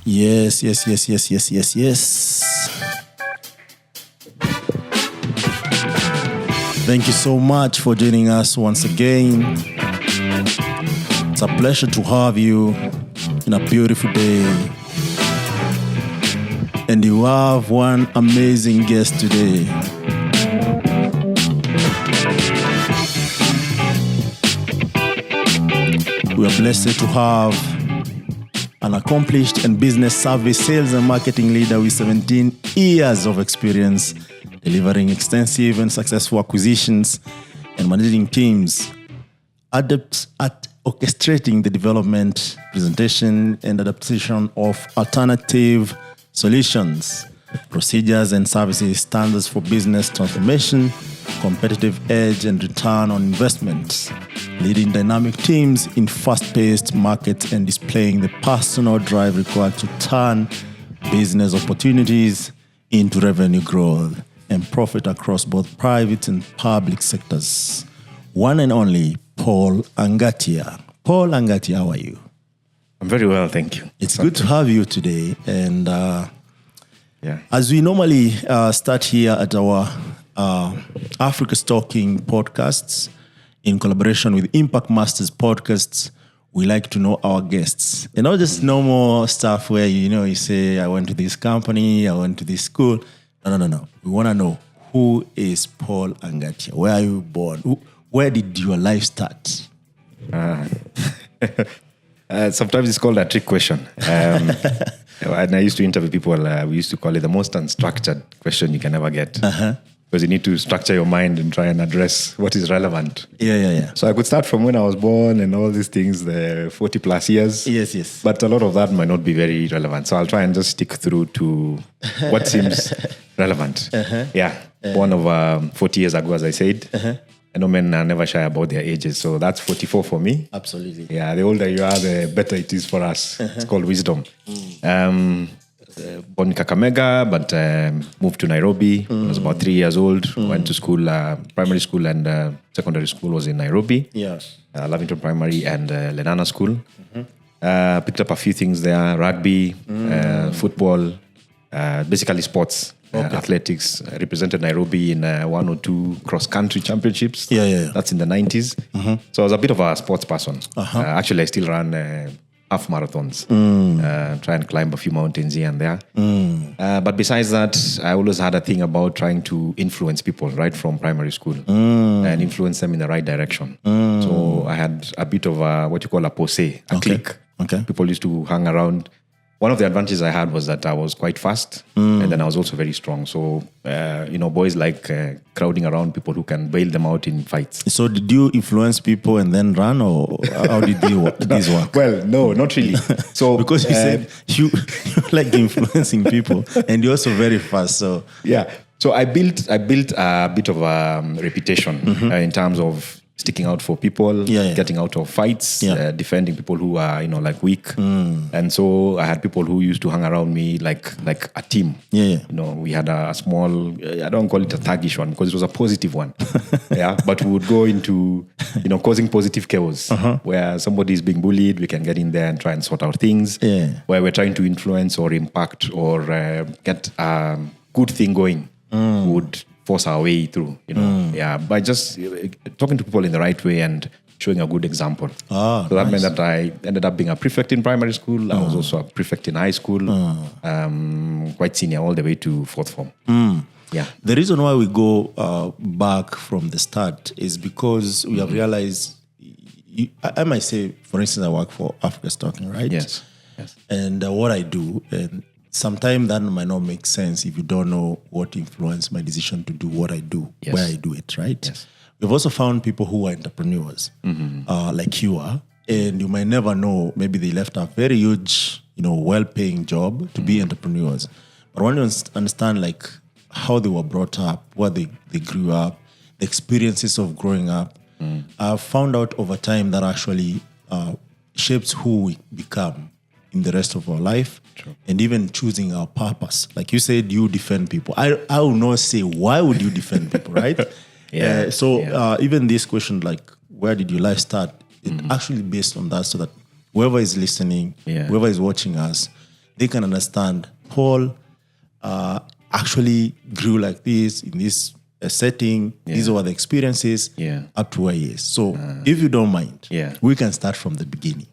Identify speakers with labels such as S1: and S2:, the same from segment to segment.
S1: Yes. Thank you so much for joining us once again. It's a pleasure to have you in a beautiful day. And you have one amazing guest today. We are blessed to have an accomplished and business service sales and marketing leader with 17 years of experience delivering extensive and successful acquisitions and managing teams, adept at orchestrating the development, presentation, and adaptation of alternative solutions, procedures and services, standards for business transformation, competitive edge, and return on investment, leading dynamic teams in fast-paced markets and displaying the personal drive required to turn business opportunities into revenue growth and profit across both private and public sectors. One and only Paul Angatia. Paul Angatia, how are you?
S2: I'm very well, thank you.
S1: It's good to have you today. And as we normally start here at our Africa Stalking podcasts, in collaboration with Impact Masters podcasts, we like to know our guests. And not just normal stuff where, you say, I went to this company, I went to this school. No. We want to know, who is Paul Angatia? Where are you born? Where did your life start?
S2: Sometimes it's called a trick question. And I used to interview people, we used to call it the most unstructured question you can ever get. Because you need to structure your mind and try and address what is relevant.
S1: Yeah.
S2: So I could start from when I was born and all these things, the 40 plus years.
S1: Yes.
S2: But a lot of that might not be very relevant. So I'll try and just stick through to what seems relevant. Born over 40 years ago, as I said. I know men are never shy about their ages. So that's 44 for me.
S1: Absolutely.
S2: Yeah, the older you are, the better it is for us. It's called wisdom. Born in Kakamega, but moved to Nairobi. I was about 3 years old. Went to school, primary school and secondary school was in Nairobi.
S1: Yes.
S2: Lavington Primary and Lenana School. Picked up a few things there, rugby, football, basically sports. Athletics, represented Nairobi in 1 or 2 cross-country championships.
S1: Yeah.
S2: That's in the 90s. So I was a bit of a sports person. Actually, I still run half marathons, try and climb a few mountains here and there. But besides that, I always had a thing about trying to influence people right from primary school and influence them in the right direction. So I had a bit of what you call a posse, a clique.
S1: Okay.
S2: People used to hang around. One of the advantages I had was that I was quite fast and then I was also very strong. So, boys like crowding around people who can bail them out in fights.
S1: So did you influence people and then run, or how did this work?
S2: Well, no, not really. So
S1: because you said you like influencing people and you're also very fast. So
S2: yeah. So I built a bit of a reputation in terms of sticking out for people, getting out of fights, defending people who are, weak. And so I had people who used to hang around me like a team. We had a small, I don't call it a thuggish one because it was a positive one. But we would go into, causing positive chaos where somebody is being bullied, we can get in there and try and sort out things. Where we're trying to influence or impact or get a good thing going. Would force our way through, by just talking to people in the right way and showing a good example. So that meant that I ended up being a prefect in primary school. I was also a prefect in high school, quite senior all the way to fourth form.
S1: The reason why we go back from the start is because we have realized, I might say, for instance, I work for Africa Stalking, right?
S2: Yes.
S1: And what I do, and sometimes that might not make sense if you don't know what influenced my decision to do what I do, where I do it, right?
S2: Yes.
S1: We've also found people who are entrepreneurs, like you are, and you might never know, maybe they left a very huge, well-paying job to be entrepreneurs. But when you understand, how they were brought up, where they grew up, the experiences of growing up, I've found out over time that actually shapes who we become in the rest of our life.
S2: True.
S1: And even choosing our purpose. Like you said, you defend people. I will not say, why would you defend people, right? Even this question, where did your life start? It actually based on that, so that whoever is listening, whoever is watching us, they can understand Paul actually grew like this in this setting. These were the experiences up to where he is. So if you don't mind, we can start from the beginning.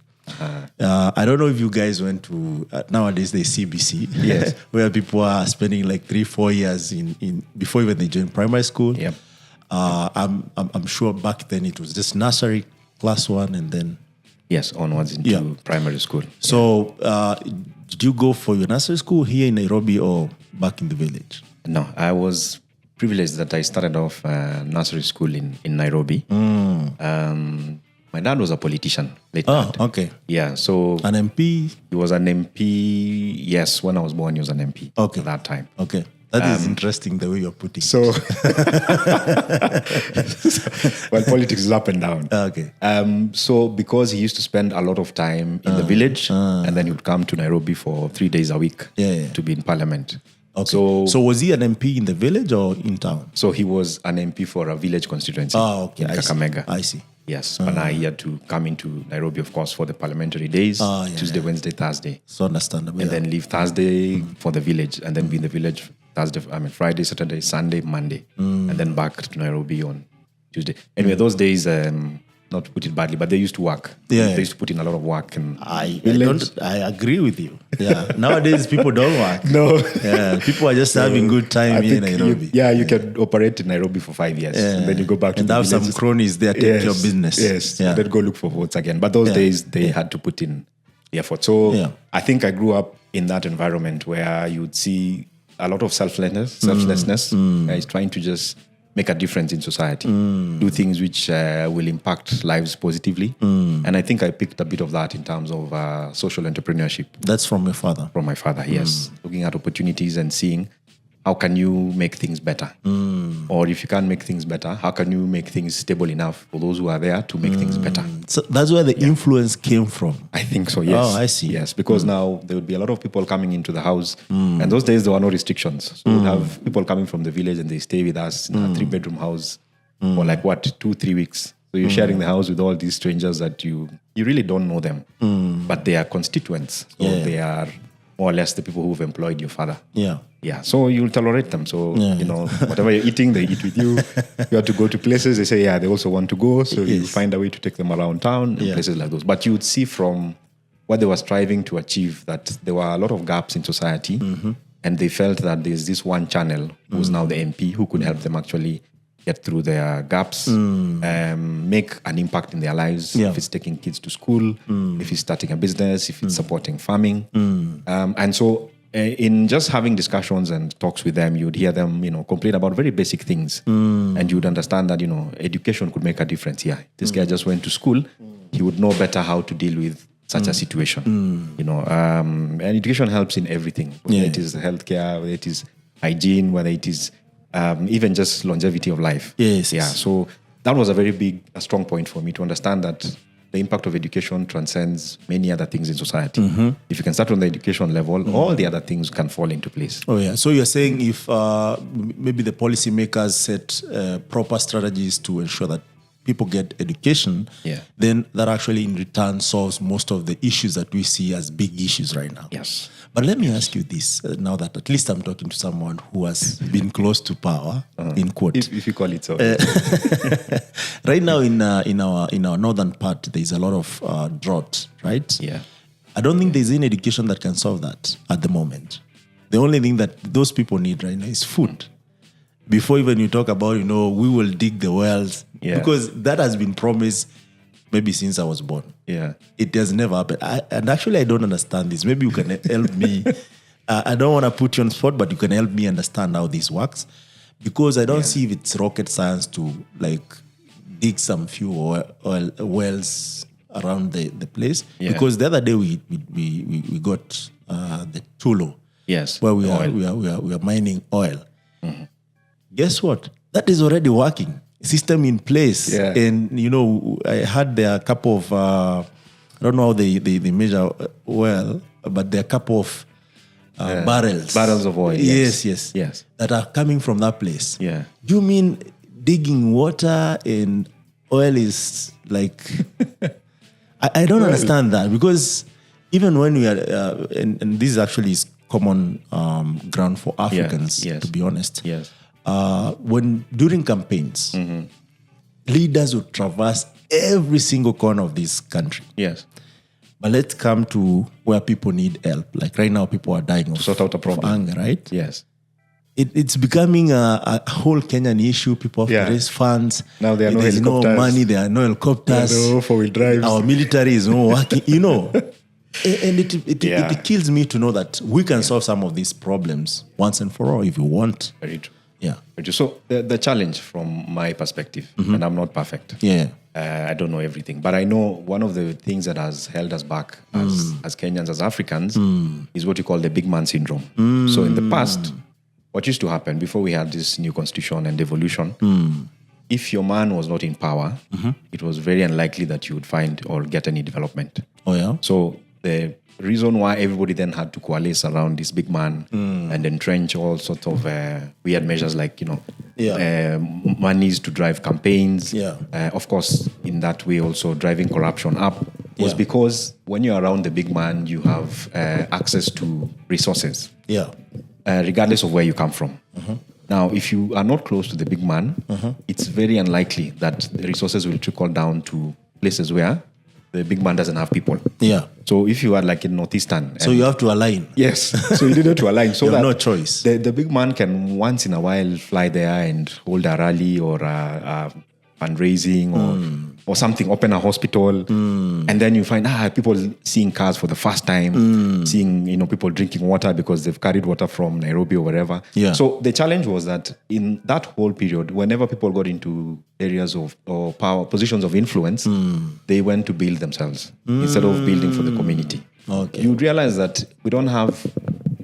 S1: I don't know if you guys went to nowadays there's CBC, where people are spending like 3-4 years in before even they join primary school. I'm sure back then it was just nursery, class 1, and then
S2: onwards into primary school.
S1: So did you go for your nursery school here in Nairobi or back in the village?
S2: No, I was privileged that I started off nursery school in Nairobi. My dad was a politician.
S1: Okay.
S2: Yeah, so...
S1: An MP?
S2: He was an MP, yes. When I was born, he was an MP at that time.
S1: Okay. That is interesting, the way you're putting
S2: it. Well, politics is up and down.
S1: Okay.
S2: So because he used to spend a lot of time in the village, and then he would come to Nairobi for 3 days a week to be in parliament.
S1: Okay. So was he an MP in the village or in town?
S2: So he was an MP for a village constituency in Kakamega.
S1: I see.
S2: Yes, and he had to come into Nairobi, of course, for the parliamental days, Tuesday, Wednesday, Thursday.
S1: So understandable.
S2: And then leave Thursday for the village, and then be in the village Friday, Saturday, Sunday, Monday, and then back to Nairobi on Tuesday. Anyway, those days, not to put it badly, but they used to work. They used to put in a lot of work. And
S1: I agree with you. Yeah. Nowadays, people don't work.
S2: No.
S1: Yeah. People are just having good time here in Nairobi.
S2: You can operate in Nairobi for 5 years. And then you go back to the
S1: have some cronies there, take your business.
S2: Yes. And then go look for votes again. But those days, they had to put in the effort. So I think I grew up in that environment where you would see a lot of selflessness. Is trying to just make a difference in society, do things which will impact lives positively. And I think I picked a bit of that in terms of social entrepreneurship.
S1: That's from your father?
S2: From my father, yes. Looking at opportunities and seeing how can you make things better? Or if you can't make things better, how can you make things stable enough for those who are there to make things better?
S1: So that's where the influence came from?
S2: I think so, yes.
S1: Oh, I see.
S2: Yes, because now there would be a lot of people coming into the house. And those days there were no restrictions. So we'd have people coming from the village and they stay with us in a 3-bedroom house for 2-3 weeks. So you're sharing the house with all these strangers that you really don't know them. But they are constituents. So they are more or less the people who've employed your father. Yeah, so you'll tolerate them. So, whatever you're eating, they eat with you. You have to go to places, they say, they also want to go. So you find a way to take them around town and places like those. But you would see from what they were striving to achieve that there were a lot of gaps in society. And they felt that there's this one channel who's now the MP who could help them actually get through their gaps, make an impact in their lives. If it's taking kids to school, if it's starting a business, if it's supporting farming. And so in just having discussions and talks with them, you'd hear them, complain about very basic things. And you'd understand that, education could make a difference here. This guy just went to school. He would know better how to deal with such a situation. And education helps in everything. Whether it is healthcare, whether it is hygiene, whether it is even just longevity of life. So that was a very strong point for me to understand that the impact of education transcends many other things in society. If you can start on the education level, all the other things can fall into place.
S1: Oh yeah. So you're saying if maybe the policymakers set proper strategies to ensure that people get education, then that actually in return solves most of the issues that we see as big issues right now.
S2: Yes.
S1: But let me ask you this, now that at least I'm talking to someone who has been close to power, in quote.
S2: If you call it so.
S1: Right now in our northern part, there's a lot of drought, right?
S2: Yeah.
S1: I don't think there's any education that can solve that at the moment. The only thing that those people need right now is food. Before even you talk about, we will dig the wells, because that has been promised maybe since I was born.
S2: Yeah.
S1: It has never happened. And actually, I don't understand this. Maybe you can help me. I don't want to put you on the spot, but you can help me understand how this works. Because I don't see if it's rocket science to dig some few oil wells around the place. Yeah. Because the other day we got the Tulo.
S2: Yes.
S1: Where we are mining oil. Guess what? That is already working. System in place. Yeah. And, I had there a couple of, I don't know how they measure well, but there are a couple of barrels.
S2: Barrels of oil.
S1: Yes. That are coming from that place.
S2: Yeah.
S1: Do you mean digging water and oil is I don't understand that, because even when we are, and this actually is common ground for Africans, to be honest.
S2: Yes.
S1: When during campaigns, leaders would traverse every single corner of this country.
S2: Yes.
S1: But let's come to where people need help. Like right now, people are dying of,
S2: sort out a problem.
S1: of anger, right?
S2: Yes.
S1: It's becoming a whole Kenyan issue. People have to raise funds.
S2: Now there are no
S1: There's
S2: helicopters.
S1: no money. There are no helicopters.
S2: No four-wheel drives.
S1: Our military is not working. And it kills me to know that we can solve some of these problems once and for all if you want.
S2: Very true.
S1: Yeah.
S2: Very true. So the challenge from my perspective, and I'm not perfect.
S1: Yeah.
S2: I don't know everything, but I know one of the things that has held us back as Kenyans, as Africans, is what you call the big man syndrome. So in the past, what used to happen before we had this new constitution and devolution, if your man was not in power, it was very unlikely that you would find or get any development.
S1: Oh, yeah?
S2: So the reason why everybody then had to coalesce around this big man and entrench all sorts of weird measures like, monies to drive campaigns.
S1: Yeah.
S2: Of course, in that way also driving corruption up was because when you're around the big man, you have access to resources.
S1: Yeah.
S2: Regardless of where you come from. Now, if you are not close to the big man, it's very unlikely that the resources will trickle down to places where the big man doesn't have people.
S1: Yeah.
S2: So if you are like in Northeastern...
S1: So you have to align.
S2: Yes. So you need to align. So
S1: you have
S2: that
S1: no choice.
S2: The big man can once in a while fly there and hold a rally or a fundraising or something, open a hospital. And then you find people seeing cars for the first time, seeing people drinking water because they've carried water from Nairobi or wherever.
S1: Yeah.
S2: So the challenge was that in that whole period, whenever people got into areas of or power positions of influence, they went to build themselves instead of building for the community.
S1: Okay.
S2: You realize that we don't have,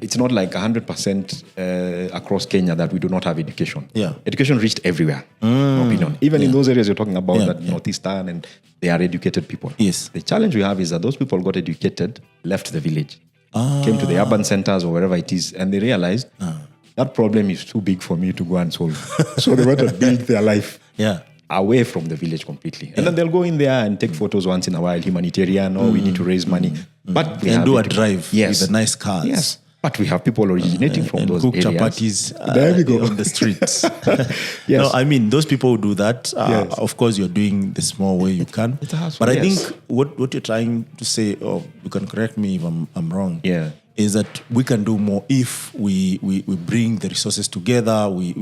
S2: it's not like 100% across Kenya that we do not have education.
S1: Yeah.
S2: Education reached everywhere, in my opinion. Even in those areas you're talking about, Northeastern, and they are educated people.
S1: Yes.
S2: The challenge we have is that those people got educated, left the village, came to the urban centers or wherever it is, and they realized that problem is too big for me to go and solve. So they went to build their life away from the village completely. And then they'll go in there and take photos once in a while, humanitarian, we need to raise money. But we
S1: and
S2: have
S1: do a drive with the nice cars.
S2: Yes. But we have people originating from
S1: and
S2: those
S1: cook
S2: areas.
S1: chapatis
S2: There we go.
S1: on the streets.
S2: Yes.
S1: No, I mean, those people who do that, of course, you're doing the small way you can.
S2: It's a hustle,
S1: but I think what you're trying to say, or you can correct me if I'm wrong, is that we can do more if we bring the resources together, we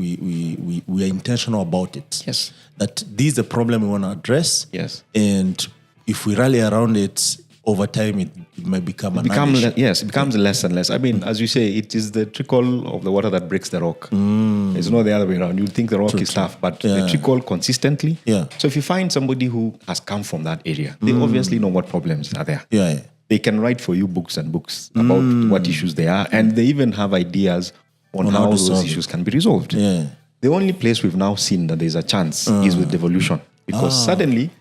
S1: are intentional about it.
S2: Yes.
S1: That this is the problem we want to address.
S2: Yes.
S1: And if we rally around it, over time it might become an issue.
S2: It becomes less and less. I mean, as you say, it is the trickle of the water that breaks the rock. It's not the other way around. You think the rock is tough, but the trickle consistently.
S1: Yeah.
S2: So if you find somebody who has come from that area, they obviously know what problems are there.
S1: Yeah.
S2: They can write for you books and books about what issues they are, and they even have ideas on how those issues can be resolved.
S1: Yeah.
S2: The only place we've now seen that there's a chance is with devolution, because suddenly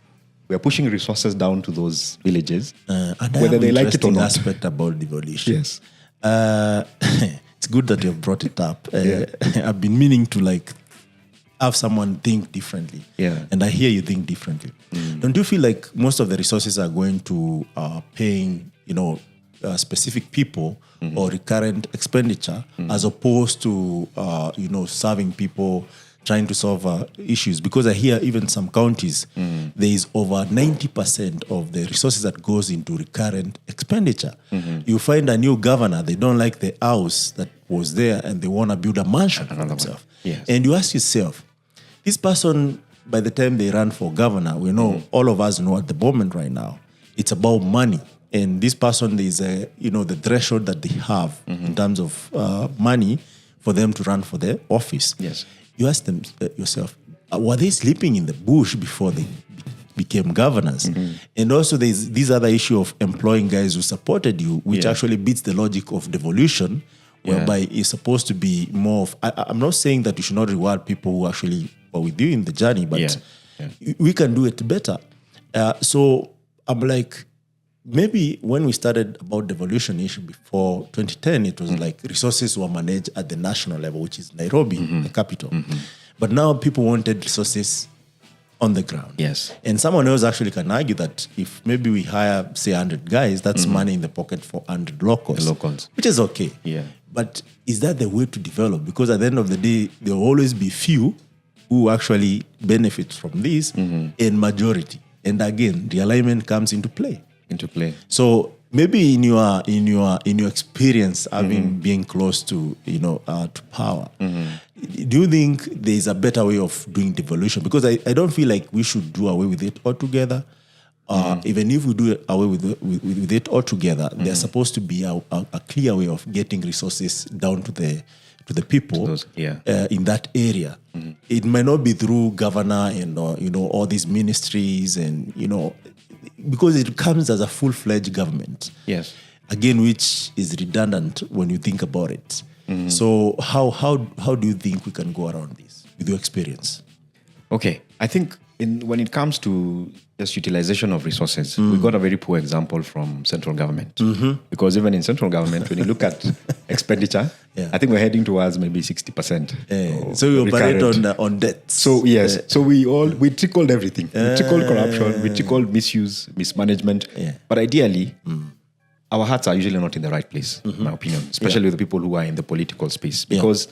S2: we are pushing resources down to those villages, whether they like it or not.
S1: Aspect about devolution.
S2: Yes.
S1: It's good that you've brought it up. I've been meaning to have someone think differently.
S2: Yeah.
S1: And I hear you think differently. Don't you feel like most of the resources are going to paying, specific people or recurrent expenditure as opposed to, serving people, trying to solve issues? Because I hear even some counties, there is over 90% of the resources that goes into recurrent expenditure. You find a new governor, they don't like the house that was there and they want to build a mansion for themselves.
S2: Yes.
S1: And you ask yourself, this person, by the time they run for governor, we know, all of us know at the moment right now, it's about money. And this person is, the threshold that they have in terms of money for them to run for the office.
S2: Yes.
S1: You ask them yourself, were they sleeping in the bush before they became governors? And also there's this other issue of employing guys who supported you, which actually beats the logic of devolution, whereby it's supposed to be more of, I'm not saying that you should not reward people who actually were with you in the journey, but we can do it better. So I'm like, maybe when we started about devolution issue before 2010, it was like resources were managed at the national level, which is Nairobi, the capital. But now people wanted resources on the ground.
S2: Yes.
S1: And someone else actually can argue that if maybe we hire, say, 100 guys, that's money in the pocket for 100 locals. Which is okay.
S2: Yeah.
S1: But is that the way to develop? Because at the end of the day, there will always be few who actually benefit from this and majority. And again, the alignment comes into play. So maybe in your experience, having being close to to power, do you think there is a better way of doing devolution? Because I don't feel like we should do away with it altogether. Even if we do away with it altogether, there's supposed to be a clear way of getting resources down to the people in that area. It might not be through governor and all these ministries and because it comes as a full-fledged government.
S2: Yes.
S1: Again, which is redundant when you think about it. So how do you think we can go around this with your experience?
S2: Okay, I think when it comes to just utilization of resources, we got a very poor example from central government. Because even in central government, when you look at expenditure, I think we're heading towards maybe 60%.
S1: So we operate on debt.
S2: So yes, so we trickled everything. We trickled corruption, we trickled misuse, mismanagement. But ideally, our hearts are usually not in the right place, in my opinion, especially with the people who are in the political space. Because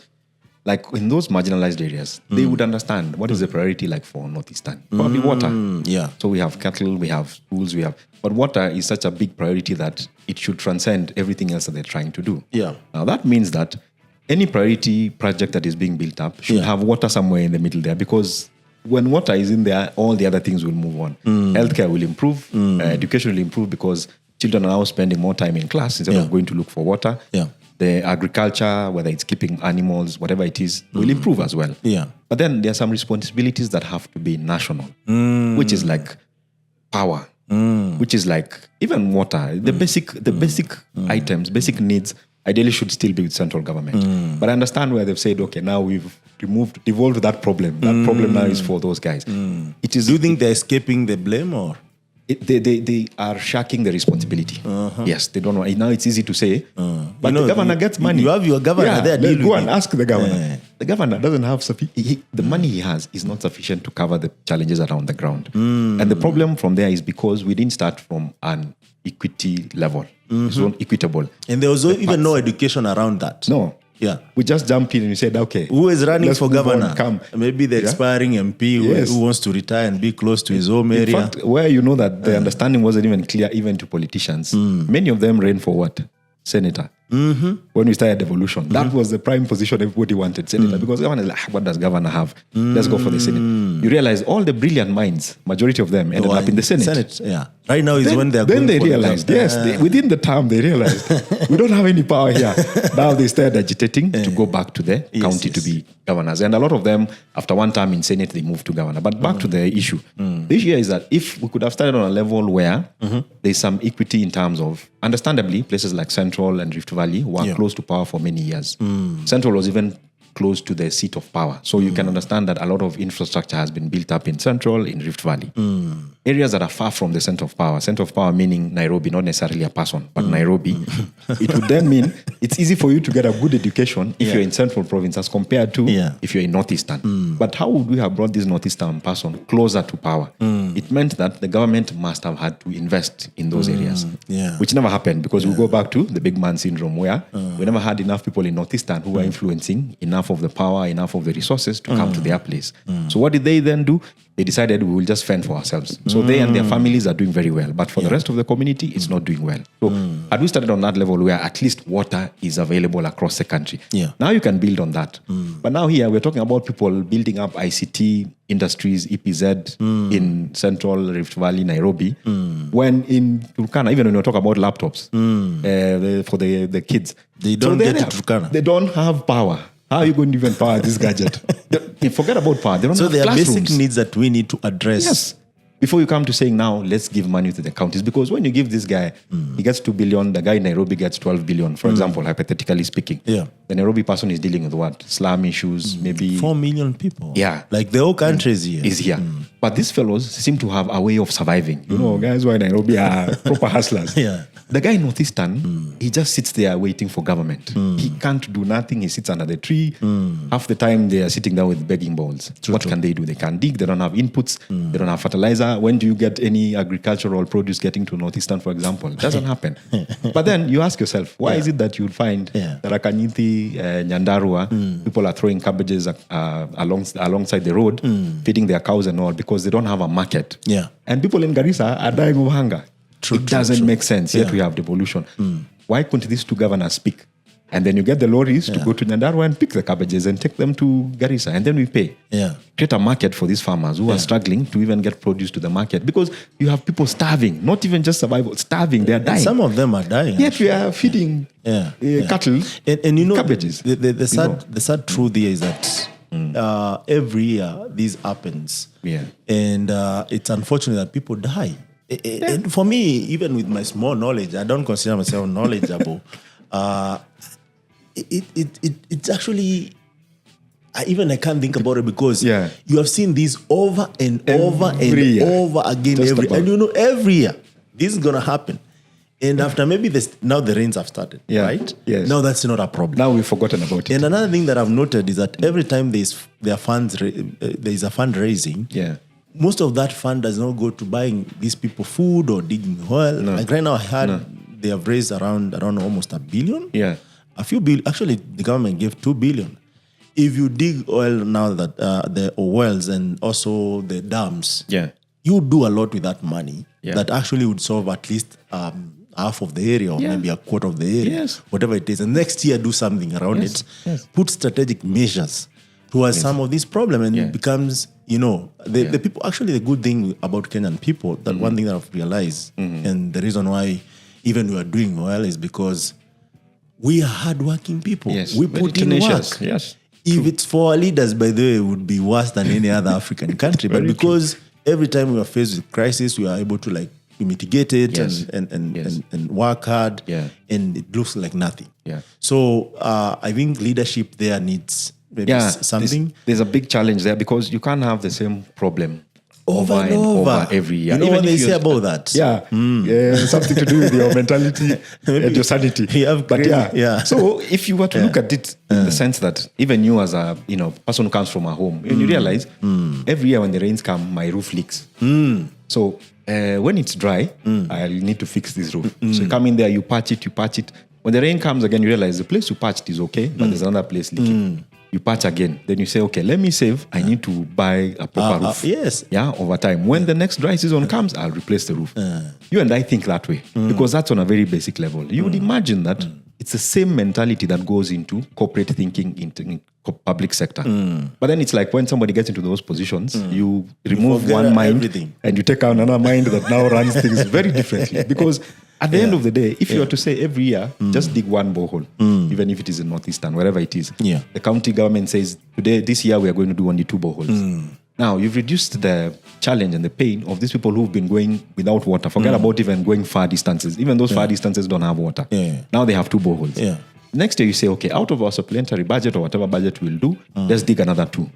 S2: like in those marginalized areas, they would understand what is the priority like for Northeastern. Probably water. So we have cattle, we have schools, but water is such a big priority that it should transcend everything else that they're trying to do. Now that means that any priority project that is being built up should have water somewhere in the middle there, because when water is in there, all the other things will move on. Healthcare will improve, education will improve because children are now spending more time in class instead of going to look for water. The agriculture, whether it's keeping animals, whatever it is, will improve as well. But then there are some responsibilities that have to be national, which is like power, which is like even water. The basic items, basic needs, ideally should still be with central government. But I understand where they've said, okay, now we've devolved that problem. That problem now is for those guys.
S1: Do you think they're escaping the blame or?
S2: They are shirking the responsibility. Yes, they don't know. Now it's easy to say, but the governor gets money.
S1: You have your governor there.
S2: Go and ask the governor. The governor doesn't have the money he has is not sufficient to cover the challenges around the ground. And the problem from there is because we didn't start from an equity level. It's not equitable.
S1: And there was even no education around that.
S2: No. We just jumped in and we said, okay.
S1: Who is running for governor? Maybe the expiring MP who wants to retire and be close to his home area.
S2: In fact, where you know that the understanding wasn't even clear even to politicians. Many of them ran for what? Senator. When we started devolution, that was the prime position everybody wanted, senator, because governor is like, what does governor have? Let's go for the Senate. You realize all the brilliant minds, majority of them ended up in the Senate.
S1: Right now is when they're
S2: going. Then they realized, within the term they realized we don't have any power here. Now they started agitating to go back to the county to be governors, and a lot of them after one term in Senate they moved to governor. But back to the issue. The issue is that if we could have started on a level where there's some equity in terms of, understandably, places like Central and Rift Valley were close to power for many years. Central was even close to the seat of power. So you can understand that a lot of infrastructure has been built up in Central, in Rift Valley. Areas that are far from the center of power meaning Nairobi, not necessarily a person, but Nairobi. It would then mean it's easy for you to get a good education if you're in Central Province as compared to if you're in Northeastern. But how would we have brought this Northeastern person closer to power? It meant that the government must have had to invest in those areas, which never happened because we go back to the big man syndrome where we never had enough people in Northeastern who were influencing enough of the power, enough of the resources to come to their place. So what did they then do? They decided we will just fend for ourselves. So they and their families are doing very well. But for the rest of the community, it's not doing well. So had we started on that level where at least water is available across the country, now you can build on that. But now here, we're talking about people building up ICT industries, EPZ in Central, Rift Valley, Nairobi. When in Turkana, even when we talk about laptops for the kids,
S1: they don't get to Turkana.
S2: They don't have power. How are you going to even power this gadget? Forget about power. They don't have
S1: there are
S2: classrooms.
S1: basic needs that we need to address.
S2: Yes. Before you come to saying now, let's give money to the counties. Because when you give this guy, he gets 2 billion, the guy in Nairobi gets 12 billion, for example, hypothetically speaking. The Nairobi person is dealing with what? Slum issues, maybe
S1: 4 million people.
S2: Yeah.
S1: Like the whole country is here.
S2: But these fellows seem to have a way of surviving. You know, guys who are in Nairobi are proper hustlers.
S1: Yeah.
S2: The guy in Northeastern, he just sits there waiting for government. He can't do nothing. He sits under the tree. Half the time they are sitting there with begging bowls. What can they do? They can't dig. They don't have inputs. They don't have fertilizer. When do you get any agricultural produce getting to Northeastern, for example? It doesn't happen. But then you ask yourself, why is it that you'll find Rakanyiti, Nyandarua, people are throwing cabbages alongside the road, feeding their cows and all, because they don't have a market.
S1: Yeah.
S2: And people in Garissa are dying of hunger. It doesn't make sense. Yet we have devolution. Why couldn't these two governors speak? And then you get the lorries to go to Nyandarua and pick the cabbages and take them to Garissa. And then we pay. Yeah. Create a market for these farmers who are struggling to even get produce to the market. Because you have people starving. Not even just survival. Starving. They are dying.
S1: Some of them are dying.
S2: Yet we are feeding cattle
S1: and you know,
S2: cabbages.
S1: The sad truth here is that every year this happens. Yeah. And it's unfortunate that people die. And for me, even with my small knowledge, I don't consider myself knowledgeable. It's actually, I can't think about it because you have seen this over and over again. And you know, every year, this is going to happen. And after maybe now the rains have started, right? Yes. Now that's not a problem.
S2: Now we've forgotten about it.
S1: And another thing that I've noted is that every time there is a fundraising, most of that fund does not go to buying these people food or digging oil. No. Like right now, I heard they have raised around almost $1 billion. Yeah, a few billion. Actually, the government gave $2 billion. If you dig oil now, that the wells and also the dams, you do a lot with that money. That actually would solve at least half of the area or maybe a quarter of the area, whatever it is. And next year, do something around it. Put strategic measures towards some of these problems, and it becomes, you know, the people. Actually, the good thing about Kenyan people, that one thing that I've realized, and the reason why even we are doing well is because we are hardworking people. Yes. We put in work. Yes. If it's for our leaders, by the way, it would be worse than any other African country. But because every time we are faced with crisis, we are able to mitigate it and work hard, and it looks like nothing. Yeah. So I think leadership there needs maybe something.
S2: There's a big challenge there because you can't have the same problem over and over every year.
S1: You know what they say about that?
S2: Something to do with your mentality and your sanity. So if you were to look at it in the sense that even you as a person who comes from a home, and you realize every year when the rains come, my roof leaks. So when it's dry, I'll need to fix this roof. So you come in there, you patch it. When the rain comes again, you realize the place you patched is okay, but there's another place leaking. You patch again. Then you say, okay, let me save. I need to buy a proper roof. Over time. When the next dry season comes, I'll replace the roof. You and I think that way because that's on a very basic level. You would imagine that it's the same mentality that goes into corporate thinking in public sector. But then it's like when somebody gets into those positions, you remove one mind and you take out another mind that now runs things very differently. Because at the end of the day, if you were to say every year, just dig one borehole, even if it is in Northeastern, wherever it is. The county government says, this year we are going to do only 2 boreholes. Now, you've reduced the challenge and the pain of these people who've been going without water. Forget about even going far distances. Even those far distances don't have water. Now they have 2 boreholes. Next year you say, okay, out of our supplementary budget or whatever budget we'll do, let's dig another 2.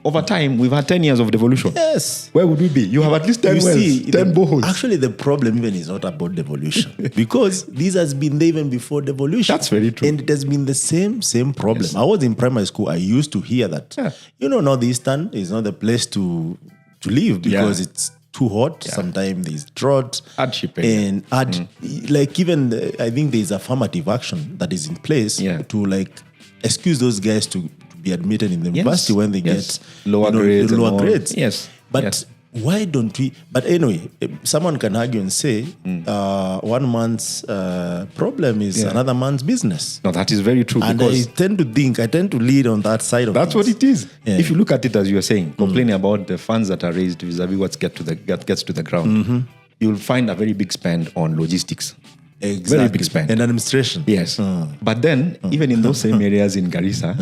S2: Over time, we've had 10 years of devolution.
S1: Yes.
S2: Where would we be? You have at least 10 wells, 10 boreholes.
S1: Actually, the problem even is not about devolution because this has been there even before devolution.
S2: That's very true.
S1: And it has been the same problem. Yes. I was in primary school. I used to hear that, Northeastern is not the place to live because it's too hot. Sometimes there's drought.
S2: Hardship.
S1: And even I think there's affirmative action that is in place to excuse those guys to be admitted in the university when they get
S2: lower grades.
S1: Yes. But why don't we? But anyway, someone can argue and say one man's problem is another man's business.
S2: No, that is very true.
S1: And I tend to lead on that side of
S2: that's things. What it is. Yeah. If you look at it as you were saying, complaining about the funds that are raised vis-a-vis what gets to the ground, you'll find a very big spend on logistics.
S1: Exactly.
S2: Very big spend.
S1: And administration.
S2: Yes. But then, even in those same areas in Garissa,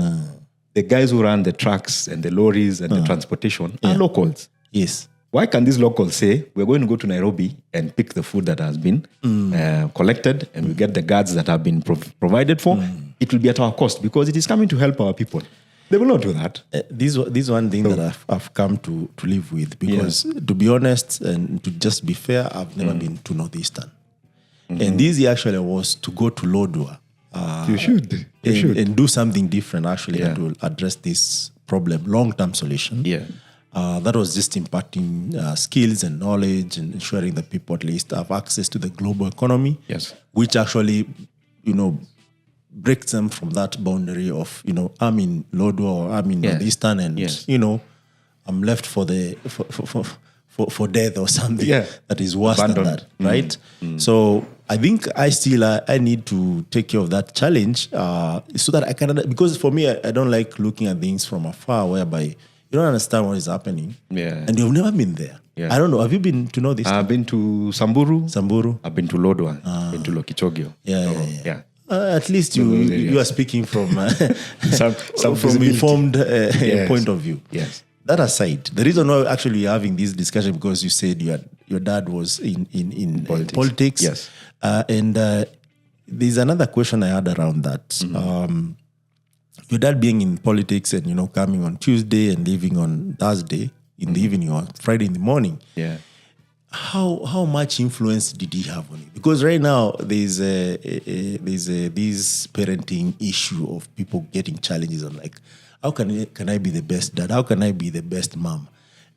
S2: the guys who run the trucks and the lorries and the transportation are locals.
S1: Yes.
S2: Why can these locals say, we're going to go to Nairobi and pick the food that has been collected and we get the guards that have been provided for? It will be at our cost because it is coming to help our people. They will not do that.
S1: This is one thing that I've come to live with, because to be honest and to just be fair, I've never been to Northeastern. And this actually was to go to Lodwar.
S2: You should.
S1: And do something different actually that will address this problem, long-term solution.
S2: Yeah.
S1: That was just imparting skills and knowledge and ensuring that people at least have access to the global economy.
S2: Yes.
S1: Which actually, breaks them from that boundary of, I'm in Lodwar or I'm in Northeastern and, I'm left for death or something that is worse than that, right? So I think I need to take care of that challenge so that I can, because for me, I don't like looking at things from afar whereby you don't understand what is happening.
S2: Yeah.
S1: And you've never been there. Yeah. I don't know. Have you been to know this?
S2: I've been to Samburu. I've been to Lodwar. Been to Lokichogio.
S1: Yeah. At least you are speaking from
S2: some
S1: from informed point of view.
S2: Yes.
S1: That aside, the reason why actually you're having this discussion, because you said your dad was in politics.
S2: Yes.
S1: And there's another question I had around that. Your dad being in politics and coming on Tuesday and leaving on Thursday in the evening or Friday in the morning.
S2: Yeah.
S1: How much influence did he have on you? Because right now there's this parenting issue of people getting challenges on how can I be the best dad? How can I be the best mom?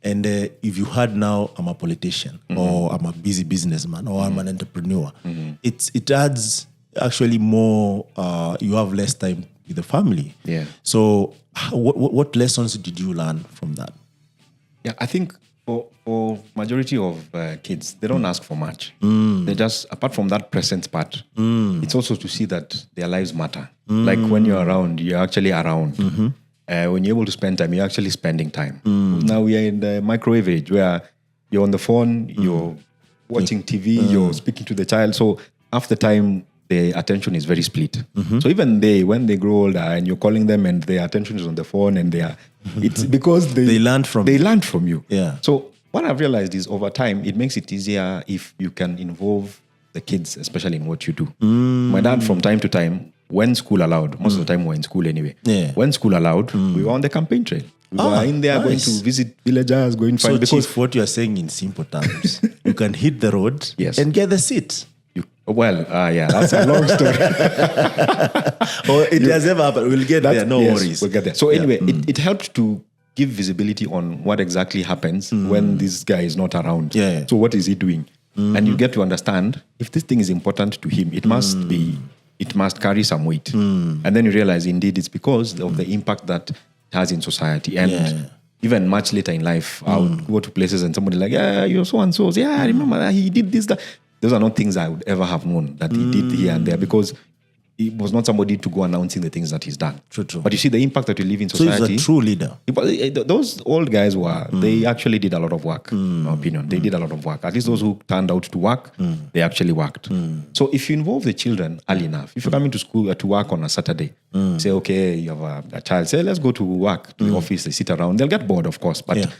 S1: And if you heard now I'm a politician or I'm a busy businessman or I'm an entrepreneur, it adds actually more. You have less time with the family.
S2: Yeah.
S1: So what lessons did you learn from that?
S2: Yeah, I think for majority of kids, they don't ask for much. They just, apart from that presence part, it's also to see that their lives matter. Like when you're around, you're actually around. When you're able to spend time, you're actually spending time. Now we are in the microwave age where you're on the phone, you're watching TV, you're speaking to the child. So half the time, the attention is very split. So even when they grow older and you're calling them and their attention is on the phone and it's because they learned from you.
S1: Yeah.
S2: So what I've realized is over time, it makes it easier if you can involve the kids, especially in what you do. My dad, from time to time, when school allowed, most of the time we're in school anyway.
S1: Yeah.
S2: When school allowed, we were on the campaign trail. We were in there going to visit villagers, going to find...
S1: because Chief, what you're saying in simple terms, you can hit the road and get the seat.
S2: That's a long story.
S1: It has never happened. We'll get there. No worries.
S2: We'll get there. So anyway, it helped to give visibility on what exactly happens when this guy is not around.
S1: Yeah.
S2: So what is he doing? And you get to understand if this thing is important to him, it must carry some weight. And then you realize indeed it's because of the impact that it has in society. And even much later in life, I would go to places and somebody like, you're so and so. I remember that he did this, that. Those are not things I would ever have known that he did here and there, because he was not somebody to go announcing the things that he's done.
S1: True.
S2: But you see the impact that you live in society.
S1: So he's a true leader.
S2: Those old guys they actually did a lot of work, in my opinion. They did a lot of work. At least those who turned out to work, they actually worked. So if you involve the children early enough, if you're coming to school to work on a Saturday, say, okay, you have a child, say, let's go to work, to the office, they sit around. They'll get bored, of course, but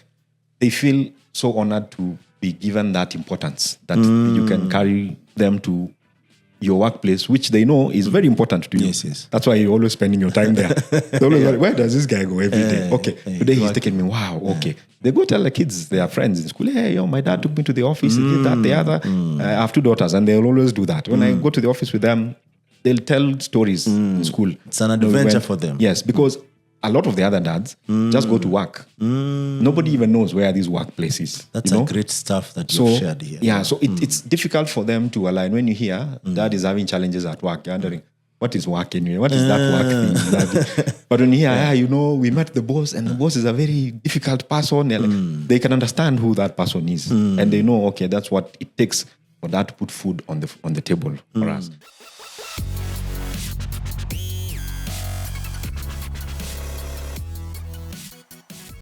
S2: they feel so honored to be given that importance that you can carry them to your workplace, which they know is very important to you.
S1: Yes.
S2: That's why you're always spending your time there. They're always like, where does this guy go every day? Okay, today he's taking me. Wow, okay. They go tell the kids, their friends in school, hey, my dad took me to the office, he did that, the other. I have 2 daughters, and they'll always do that. When I go to the office with them, they'll tell stories in school.
S1: It's an adventure for them.
S2: Yes, because a lot of the other dads just go to work. Nobody even knows where this workplace is.
S1: That's a great stuff that you've shared here.
S2: Yeah, so it's difficult for them to align. When you hear dad is having challenges at work, you're wondering, what is work anyway? What is that work thing? But when you hear, we met the boss and the boss is a very difficult person, they can understand who that person is. And they know, okay, that's what it takes for that to put food on the table for us.